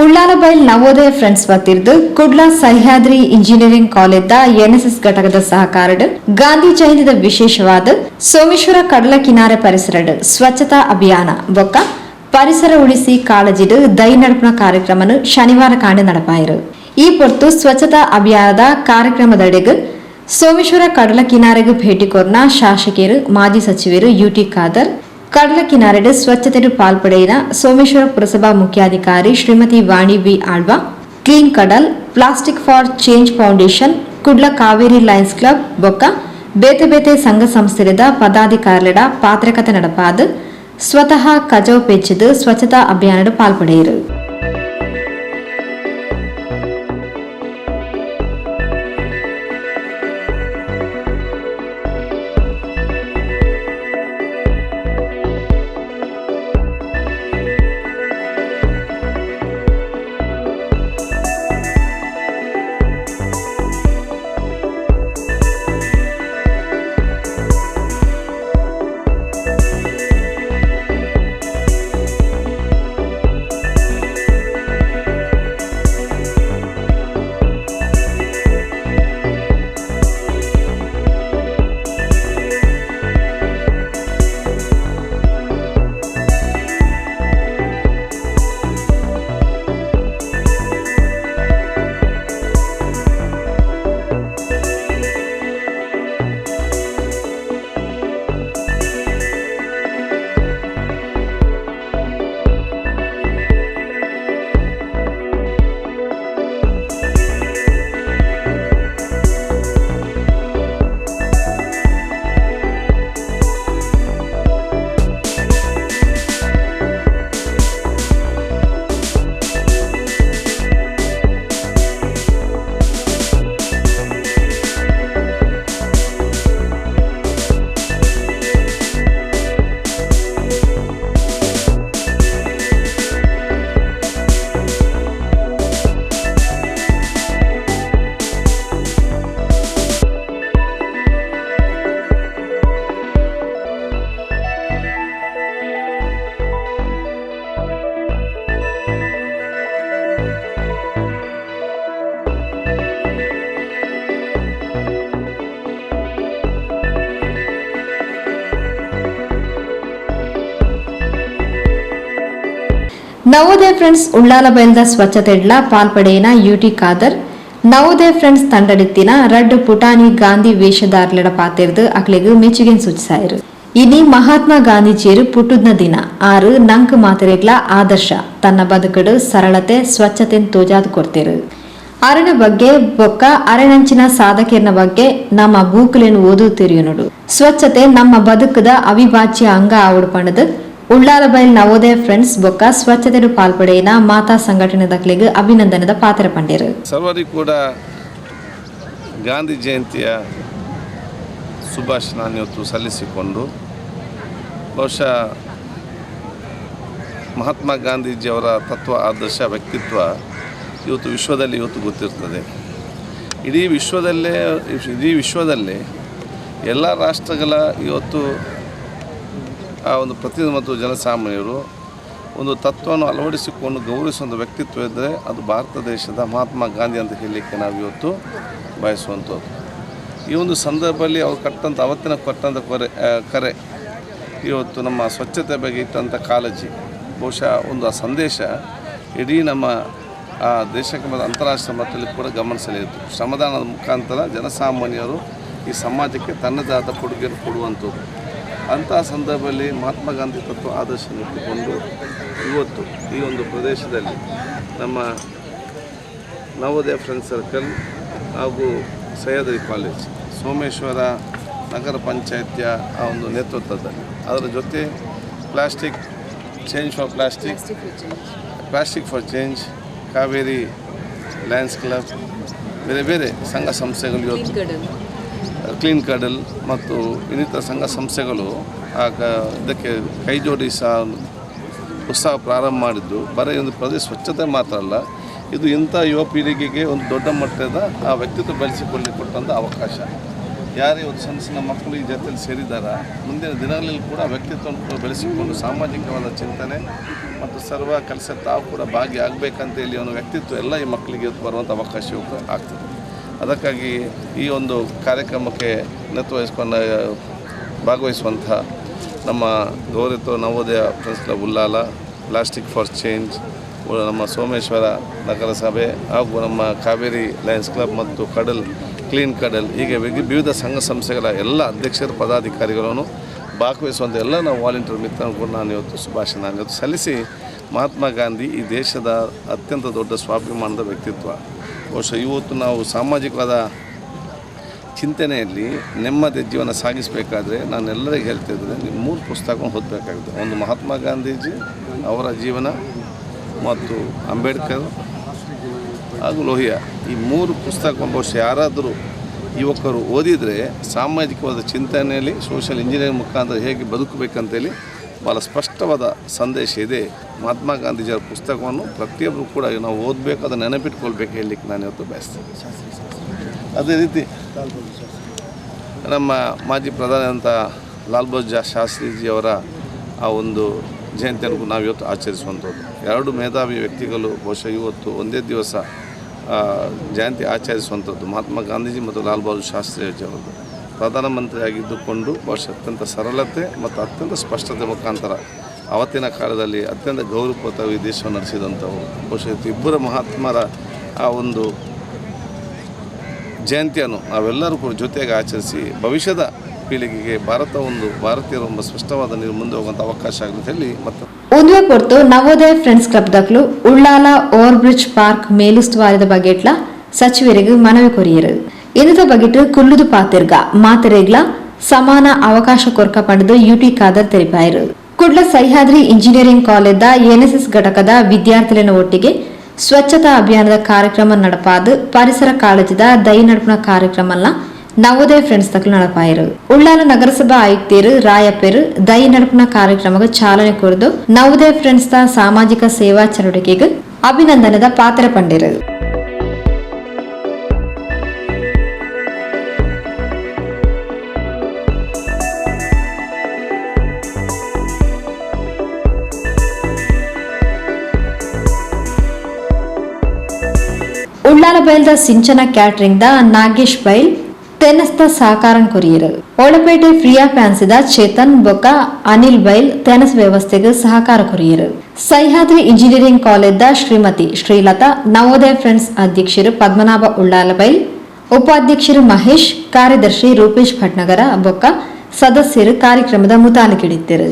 ಉಳ್ಳಾಲಬೈಲ್ Navodaya Friends ವತಿರ್ದು Kudla Sahyadri Engineering ಕಾಲೇಜ್ದ NSS ಘಟಕದ ಸಹಕಾರಡ್ ಗಾಂಧಿ ಜಯಂತಿದ ವಿಶೇಷವಾದ ಸೋಮೇಶ್ವರ ಕಡಲ ಕಿನಾರೆ ಪರಿಸರಡ್ ಸ್ವಚ್ಛತಾ ಅಭಿಯಾನ ಬೊಕ್ಕ ಪರಿಸರ ಉಳಿಸಿ ಕಾಳಜಿಡ್ ದೈ ನಡಪನ ಕಾರ್ಯಕ್ರಮನು ಶನಿವಾರ ಕಾಂಡೆ ನಡಪಾಯಿರು. ಈ ಪೊರ್ತು ಸ್ವಚ್ಛತಾ ಅಭಿಯಾನದ ಕಾರ್ಯಕ್ರಮದಡೆಗ್ ಸೋಮೇಶ್ವರ ಕಡಲ ಕಿನಾರೆಗೆ ಭೇಟಿ ಕೊರ್ನ ಶಾಸಕರು ಮಾಜಿ ಸಚಿವರು ಯುಟಿ ಖಾದರ್ ಕಡಲ ಕಿನಾರೆಡ್ ಸ್ವಚ್ಛತೆಗೆ ಪಾಲ್ಪಡೆಯಿನ ಸೋಮೇಶ್ವರ ಪುರಸಭಾ ಮುಖ್ಯಾಧಿಕಾರಿ ಶ್ರೀಮತಿ ವಾಣಿ ಬಿ ಆಳ್ವಾ, ಕ್ಲೀನ್ ಕಡಲ್, plastic for change foundation, Kudla Kaveri Lions club ಬೊಕ್ಕ ಬೇತೆ ಬೇತೆ ಸಂಘ ಸಂಸ್ಥೆದ ಪದಾಧಿಕಾರಿಗಳ ಪಾತ್ರಕತೆ ನಡಪಾದ ಸ್ವತಃ ಕಜವ್ ಪೆಚ್ಚದು ಸ್ವಚ್ಛತಾ ಅಭಿಯಾನದ ಪಾಲ್ಪಡೆಯಿರು. ನವೋದಯ ಫ್ರೆಂಡ್ಸ್ ಉಳ್ಳಾಲಬೈಲ್ದ ಸ್ವಚ್ಛತೆಡ್ಲ ಪಾಲ್ಪಡೆಯಿನ ಯುಟಿ ಖಾದರ್ ನವೋದಯ ಫ್ರೆಂಡ್ಸ್ ತಂಡಡಿತ್ತಿನ ರಡ್ಡು ಪುಟಾಣಿ ಗಾಂಧಿ ವೇಷಧಾರ್ಲಡ ಪಾತೆರ್ದು ಅಕ್ಲೆಗ್ ಮೆಚ್ಚುಗೆನ್ ಸೂಚಿಸಾಯಿರು. ಇನಿ ಮಹಾತ್ಮ ಗಾಂಧೀಜಿಯರು ಪುಟ್ಟುದ್ನ ದಿನ ಆರು ನಂಕ್ ಮಾತೆರೆಗ್ಲ ಆದರ್ಶ ತನ್ನ ಬದುಕಡು ಸರಳತೆ ಸ್ವಚ್ಛತೆನ್ ತೋಜಾದ್ ಕೊಡ್ತೇರು. ಅರಣ ಬಗ್ಗೆ ಬೊಕ್ಕ ಅರೆನಂಚಿನ ಸಾಧಕರ್ನ ಬಗ್ಗೆ ನಮ್ಮ ಬೂಕಲೇನು ಓದುತ್ತಿರಿಯುನುಡು. ಸ್ವಚ್ಛತೆ ನಮ್ಮ ಬದುಕದ ಅವಿಭಾಜ್ಯ ಅಂಗ ಆವಡ್ಪಣದ ಉಳ್ಳಾಲಬೈಲ್ ನವೋದಯ ಫ್ರೆಂಡ್ಸ್ ಬೊಕ್ಕ ಸ್ವಚ್ಛತೆಗೆ ಪಾಲ್ಪಡೆಯಿನ ಮಾತಾ ಸಂಘಟನೆದಕ್ಲೆಗ್ ಅಭಿನಂದನದ ಪಾತ್ರ ಪಂಡೇರು. ಸರ್ವರಿಗೂ ಕೂಡ ಗಾಂಧಿ ಜಯಂತಿಯ ಶುಭಾಶಯ ಇವತ್ತು ಸಲ್ಲಿಸಿಕೊಂಡು ಬಹುಶಃ ಮಹಾತ್ಮ ಗಾಂಧೀಜಿಯವರ ತತ್ವ ಆದರ್ಶ ವ್ಯಕ್ತಿತ್ವ ಇವತ್ತು ವಿಶ್ವದಲ್ಲಿ ಗೊತ್ತಿರ್ತದೆ. ಇಡೀ ವಿಶ್ವದಲ್ಲೇ ಎಲ್ಲ ರಾಷ್ಟ್ರಗಳ ಇವತ್ತು ಆ ಒಂದು ಪ್ರತಿನಿಧಿ ಮತ್ತು ಜನಸಾಮಾನ್ಯರು ಒಂದು ತತ್ವವನ್ನು ಅಳವಡಿಸಿಕೊಂಡು ಗೌರವಿಸುವಂಥ ವ್ಯಕ್ತಿತ್ವ ಇದ್ದರೆ ಅದು ಭಾರತ ದೇಶದ ಮಹಾತ್ಮ ಗಾಂಧಿ ಅಂತ ಹೇಳಲಿಕ್ಕೆ ನಾವು ಇವತ್ತು ಬಯಸುವಂಥದ್ದು. ಈ ಒಂದು ಸಂದರ್ಭದಲ್ಲಿ ಅವರು ಅವತ್ತಿನ ಕೊಟ್ಟಂಥ ಕರೆ ಇವತ್ತು ನಮ್ಮ ಸ್ವಚ್ಛತೆ ಬಗ್ಗೆ ಇಟ್ಟಂಥ ಕಾಳಜಿ ಬಹುಶಃ ಒಂದು ಆ ಸಂದೇಶ ಇಡೀ ನಮ್ಮ ಆ ದೇಶಕ್ಕೆ ಮತ್ತು ಅಂತಾರಾಷ್ಟ್ರೀಯ ಮಟ್ಟದಲ್ಲಿ ಕೂಡ ಗಮನಿಸಲಿತ್ತು. ಶ್ರಮದಾನದ ಮುಖಾಂತರ ಜನಸಾಮಾನ್ಯರು ಈ ಸಮಾಜಕ್ಕೆ ತನ್ನದಾದ ಕೊಡುಗೆಯನ್ನು ಕೊಡುವಂಥದ್ದು. ಅಂತಹ ಸಂದರ್ಭದಲ್ಲಿ ಮಹಾತ್ಮ ಗಾಂಧಿ ತತ್ವ ಆದರ್ಶ ಇಟ್ಟುಕೊಂಡು ಇವತ್ತು ಈ ಒಂದು ಪ್ರದೇಶದಲ್ಲಿ ನಮ್ಮ ನವೋದಯ ಫ್ರೆಂಡ್ಸ್ ಸರ್ಕಲ್ ಹಾಗೂ ಸಹ್ಯಾದ್ರಿ ಕಾಲೇಜ್ ಸೋಮೇಶ್ವರ ನಗರ ಪಂಚಾಯತಿಯ ಆ ಒಂದು ನೇತೃತ್ವದಲ್ಲಿ ಅದರ ಜೊತೆ plastic for change Kaveri Lions club ಬೇರೆ ಬೇರೆ ಸಂಘ ಸಂಸ್ಥೆಗಳು ಇವತ್ತು ಕ್ಲೀನ್ ಕಡಲ್ ಮತ್ತು ಇನ್ನಿತರ ಸಂಘ ಸಂಸ್ಥೆಗಳು ಇದಕ್ಕೆ ಕೈ ಜೋಡಿಸಿ ಉತ್ಸಾಹ ಪ್ರಾರಂಭ ಮಾಡಿದ್ದು ಬರೀ ಒಂದು ಪ್ರದೇಶ ಸ್ವಚ್ಛತೆ ಮಾತ್ರ ಅಲ್ಲ, ಇದು ಇಂಥ ಯುವ ಪೀಳಿಗೆಗೆ ಒಂದು ದೊಡ್ಡ ಮಟ್ಟದ ಆ ವ್ಯಕ್ತಿತ್ವ ಬೆಳೆಸಿಕೊಳ್ಳಿ ಕೊಟ್ಟಂಥ ಅವಕಾಶ. ಯಾರು ಇವತ್ತು ಸಣ್ಣ ಸಣ್ಣ ಮಕ್ಕಳು ಈ ಜೊತೆಯಲ್ಲಿ ಸೇರಿದ್ದಾರೆ ಮುಂದಿನ ದಿನಗಳಲ್ಲಿ ಕೂಡ ವ್ಯಕ್ತಿತ್ವವನ್ನು ಬೆಳೆಸಿಕೊಂಡು ಸಾಮಾಜಿಕವಾದ ಚಿಂತನೆ ಮತ್ತು ಸರ್ವ ಕೆಲಸ ತಾವು ಕೂಡ ಭಾಗಿಯಾಗಬೇಕಂತೇಳಿ ಅವನ ವ್ಯಕ್ತಿತ್ವ ಎಲ್ಲ ಈ ಮಕ್ಕಳಿಗೆ ಬರುವಂಥ ಅವಕಾಶ ಆಗ್ತದೆ. ಅದಕ್ಕಾಗಿ ಈ ಒಂದು ಕಾರ್ಯಕ್ರಮಕ್ಕೆ ನೇತೃತ್ವ ಭಾಗವಹಿಸುವಂಥ ನಮ್ಮ ಗೌರವಿತ Navodaya Friends Club Ullal, plastic for change, ನಮ್ಮ ಸೋಮೇಶ್ವರ ನಗರಸಭೆ ಹಾಗೂ ನಮ್ಮ ಕಾವೇರಿ ಲಯನ್ಸ್ ಕ್ಲಬ್ ಮತ್ತು ಕ್ಲೀನ್ ಕಡಲ್ ಹೀಗೆ ವಿವಿಧ ಸಂಘ ಸಂಸ್ಥೆಗಳ ಎಲ್ಲ ಅಧ್ಯಕ್ಷರ ಪದಾಧಿಕಾರಿಗಳನ್ನು ಭಾಗವಹಿಸುವಂಥ ಎಲ್ಲ ನಾವು ವಾಲಂಟಿಯರ್ ಮಿತ್ರರು ಕೂಡ ನಾನು ಇವತ್ತು ಸಲ್ಲಿಸಿ, ಮಹಾತ್ಮ ಗಾಂಧಿ ಈ ದೇಶದ ಅತ್ಯಂತ ದೊಡ್ಡ ಸ್ವಾಭಿಮಾನದ ವ್ಯಕ್ತಿತ್ವ. ಬಹುಶಃ ಇವತ್ತು ನಾವು ಸಾಮಾಜಿಕವಾದ ಚಿಂತನೆಯಲ್ಲಿ ನೆಮ್ಮದಿ ಜೀವನ ಸಾಗಿಸಬೇಕಾದ್ರೆ ನಾನು ಎಲ್ಲರಿಗೂ ಹೇಳ್ತಿದ್ದರೆ ನೀವು 3 ಪುಸ್ತಕವನ್ನು ಓದಬೇಕಾಗುತ್ತೆ. ಒಂದು ಮಹಾತ್ಮ ಗಾಂಧೀಜಿ ಅವರ ಜೀವನ ಮತ್ತು ಅಂಬೇಡ್ಕರ್ ಹಾಗೂ ಲೋಹಿಯಾ, ಈ 3 ಪುಸ್ತಕವನ್ನು ಬಹುಶಃ ಯಾರಾದರೂ ಯುವಕರು ಓದಿದರೆ ಸಾಮಾಜಿಕವಾದ ಚಿಂತನೆಯಲ್ಲಿ ಸೋಷಿಯಲ್ ಇಂಜಿನಿಯರಿಂಗ್ ಮುಖಾಂತರ ಹೇಗೆ ಬದುಕಬೇಕಂತೇಳಿ ಭಾಳ ಸ್ಪಷ್ಟವಾದ ಸಂದೇಶ ಇದೆ. ಮಹಾತ್ಮ ಗಾಂಧೀಜಿಯವರ ಪುಸ್ತಕವನ್ನು ಪ್ರತಿಯೊಬ್ಬರು ಕೂಡ ನಾವು ಓದಬೇಕು, ಅದನ್ನು ನೆನಪಿಟ್ಕೊಳ್ಬೇಕು ಹೇಳಲಿಕ್ಕೆ ನಾನು ಇವತ್ತು ಬಯಸ್ತೇನೆ. ಅದೇ ರೀತಿ ನಮ್ಮ ಮಾಜಿ ಪ್ರಧಾನಿಯಾದಂಥ ಲಾಲ್ ಬಹದ್ದೂರ್ ಶಾಸ್ತ್ರಿಜಿಯವರ ಆ ಒಂದು ಜಯಂತಿಯನ್ನು ನಾವು ಇವತ್ತು ಆಚರಿಸುವಂಥದ್ದು. 2 ಮೇಧಾವಿ ವ್ಯಕ್ತಿಗಳು ಬಹುಶಃ ಇವತ್ತು ಒಂದೇ ದಿವಸ ಜಯಂತಿ ಆಚರಿಸುವಂಥದ್ದು. ಮಹಾತ್ಮ ಗಾಂಧೀಜಿ ಮತ್ತು ಲಾಲ್ ಬಹದ್ದೂರ್ ಶಾಸ್ತ್ರಿಜಿಯವರದ್ದು ಪ್ರಧಾನಮಂತ್ರಿಯಾಗಿದ್ದುಕೊಂಡು ಬಹುಶಃ ಅತ್ಯಂತ ಸರಳತೆ ಮತ್ತು ಅತ್ಯಂತ ಸ್ಪಷ್ಟತೆ ಮುಖಾಂತರ ಆವತ್ತಿನ ಕಾಲದಲ್ಲಿ ಅತ್ಯಂತ ಗೌರವಪೂರ್ವಕವಾಗಿ ದೇಶವನ್ನು ನಡೆಸಿದಂಥವು. ಬಹುಶಃ ಇಬ್ಬರ ಮಹಾತ್ಮರ ಆ ಒಂದು ಜಯಂತಿಯನ್ನು ನಾವೆಲ್ಲರೂ ಕೂಡ ಜೊತೆಗೆ ಆಚರಿಸಿ ಭವಿಷ್ಯದ ಪೀಳಿಗೆಗೆ ಭಾರತೀಯರು ಒಂದು ಸ್ಪಷ್ಟವಾದ ನೀರು ಮುಂದೆ ಹೋಗುವಂಥ ಅವಕಾಶ ಆಗಲಿ ಹೇಳಿ ಮತ್ತು ಉದ್ವೆ ಕೊಡ್ತು ನವೋದಯ ಫ್ರೆಂಡ್ಸ್ ಕ್ಲಬ್ ದಕ್ಲು ಉಳ್ಳಾಲ ಓವರ್ ಬ್ರಿಡ್ಜ್ ಪಾರ್ಕ್ ಮೇಲುಸ್ತುವಾರಿದ ಬಗೆಟ್ಲ ಸಚಿವರಿಗೆ ಮನವಿ ಕೊರಿಯರು. ಇಂದ ಬಗೆಟ್ ಕುಲ್ಲುದು ಪಾತಿರ್ಗ ಮಾತೆರೆಗ್ಲ ಸಮಾನ ಅವಕಾಶ ಕೊರ್ಕ ಪಡೆದು ಯುಟಿ ಖಾದರ್ ತೆರಿಪಾಯರು. ಕುಡ್ಲ ಸಹ್ಯಾದ್ರಿ ಇಂಜಿನಿಯರಿಂಗ್ ಕಾಲೇಜ್ದ ಎನ್ಎಸ್ಎಸ್ ಘಟಕದ ವಿದ್ಯಾರ್ಥಿಗಳ ಒಟ್ಟಿಗೆ ಸ್ವಚ್ಛತಾ ಅಭಿಯಾನದ ಕಾರ್ಯಕ್ರಮ ನಡಪಾದು ಪರಿಸರ ಕಾಳಜಿದ ದೈ ನಡುಪಣ ಕಾರ್ಯಕ್ರಮಲ್ಲ ನವೋದಯ ಫ್ರೆಂಡ್ಸ್ ತಕ್ಕಲು ನಡಪಾಯರು. ಉಳ್ಳಾಲ ನಗರಸಭಾ ಆಯುಕ್ತರು ರಾಯಪ್ಪರು ದೈ ನಡುಪಣ ಕಾರ್ಯಕ್ರಮಕ್ಕೆ ಚಾಲನೆ ಕೊರೆದು ನವೋದಯ ಫ್ರೆಂಡ್ಸ್ ದ ಸಾಮಾಜಿಕ ಸೇವಾ ಚಟುವಟಿಕೆಗೆ ಅಭಿನಂದನದ ಪಾತ್ರ ಪಂಡಿರು. ಉಳ್ಳಾಲ ಬೈಲ್ದ ಸಿಂಚನ ಕ್ಯಾಟರಿಂಗ್ ದ ನಾಗೇಶ್ ಬೈಲ್ ತೆನಸ್ತ ಸಹಕಾರನ್ ಕೊರಿಯರು. ಒಳಪೇಟೆ ಫ್ರೀಯಾ ಫ್ಯಾನ್ಸಿದ ಚೇತನ್ ಬೊಕ್ಕ ಅನಿಲ್ ಬೈಲ್ ತೆನಸ್ ವ್ಯವಸ್ಥೆಗೆ ಸಹಕಾರ ಕೊರಿಯರು. ಸಹ್ಯಾದ್ರಿ ಇಂಜಿನಿಯರಿಂಗ್ ಕಾಲೇಜ್ದ ಶ್ರೀಮತಿ ಶ್ರೀಲತಾ, ನವೋದಯ ಫ್ರೆಂಡ್ಸ್ ಅಧ್ಯಕ್ಷರು ಪದ್ಮನಾಭ ಉಳ್ಳಾಲ ಬೈಲ್, ಉಪಾಧ್ಯಕ್ಷರು ಮಹೇಶ್, ಕಾರ್ಯದರ್ಶಿ ರೂಪೇಶ್ ಭಟ್ನಗರ ಬೊಕ್ಕ ಸದಸ್ಯರು ಕಾರ್ಯಕ್ರಮದ ಮುತಾಲಿಕಿಡಿದ್ದರು.